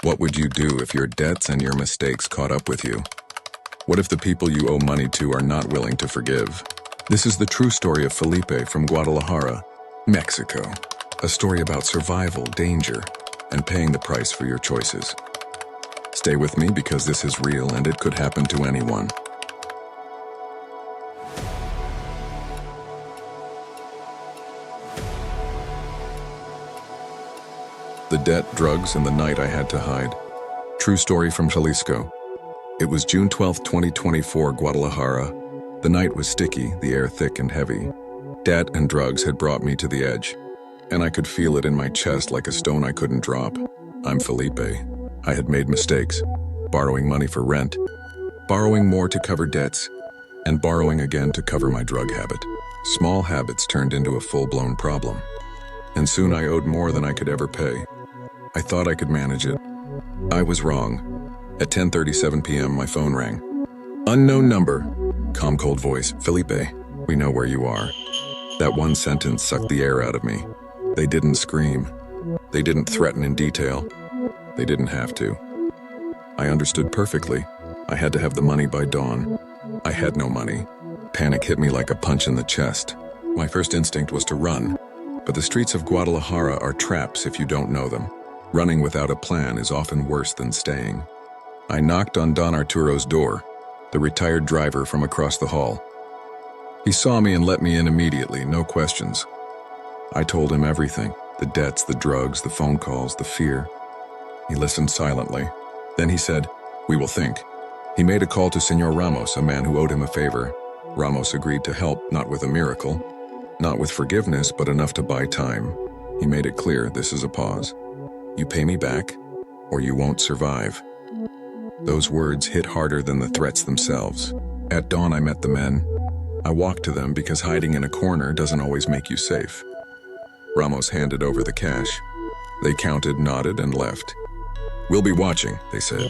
What would you do if your debts and your mistakes caught up with you? What if the people you owe money to are not willing to forgive? This is the true story of Felipe from Guadalajara, Mexico. A story about survival, danger, and paying the price for your choices. Stay with me because this is real and it could happen to anyone. The debt, drugs, and the night I had to hide. True story from Jalisco. It was June 12, 2024, Guadalajara. The night was sticky, the air thick and heavy. Debt and drugs had brought me to the edge, and I could feel it in my chest like a stone I couldn't drop. I'm Felipe. I had made mistakes, borrowing money for rent, borrowing more to cover debts, and borrowing again to cover my drug habit. Small habits turned into a full-blown problem, and soon I owed more than I could ever pay. I thought I could manage it. I was wrong. At 10:37 p.m., my phone rang. Unknown number. Calm, cold voice. Felipe, we know where you are. That one sentence sucked the air out of me. They didn't scream. They didn't threaten in detail. They didn't have to. I understood perfectly. I had to have the money by dawn. I had no money. Panic hit me like a punch in the chest. My first instinct was to run. But the streets of Guadalajara are traps if you don't know them. Running without a plan is often worse than staying. I knocked on Don Arturo's door, the retired driver from across the hall. He saw me and let me in immediately, no questions. I told him everything, the debts, the drugs, the phone calls, the fear. He listened silently. Then he said, "We will think." He made a call to Senor Ramos, a man who owed him a favor. Ramos agreed to help, not with a miracle, not with forgiveness, but enough to buy time. He made it clear, this is a pause. You pay me back, or you won't survive. Those words hit harder than the threats themselves. At dawn, I met the men. I walked to them because hiding in a corner doesn't always make you safe. Ramos handed over the cash. They counted, nodded, and left. "We'll be watching," they said.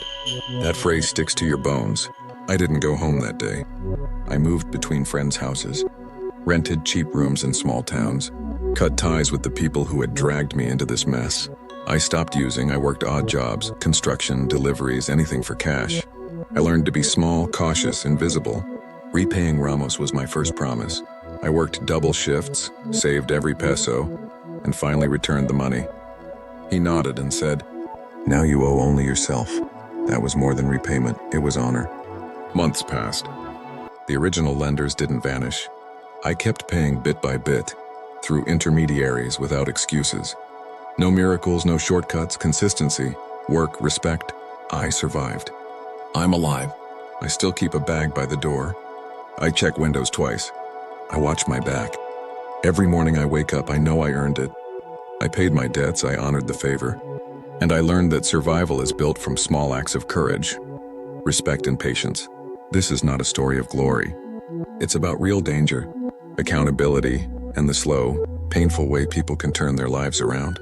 That phrase sticks to your bones. I didn't go home that day. I moved between friends' houses, rented cheap rooms in small towns, cut ties with the people who had dragged me into this mess. I stopped using. I worked odd jobs, construction, deliveries, anything for cash. I learned to be small, cautious, invisible. Repaying Ramos was my first promise. I worked double shifts, saved every peso, and finally returned the money. He nodded and said, "Now you owe only yourself." That was more than repayment, it was honor. Months passed. The original lenders didn't vanish. I kept paying bit by bit, through intermediaries without excuses. No miracles, no shortcuts, consistency, work, respect. I survived. I'm alive. I still keep a bag by the door. I check windows twice. I watch my back. Every morning I wake up, I know I earned it. I paid my debts, I honored the favor. And I learned that survival is built from small acts of courage, respect, and patience. This is not a story of glory. It's about real danger, accountability, and the slow, painful way people can turn their lives around.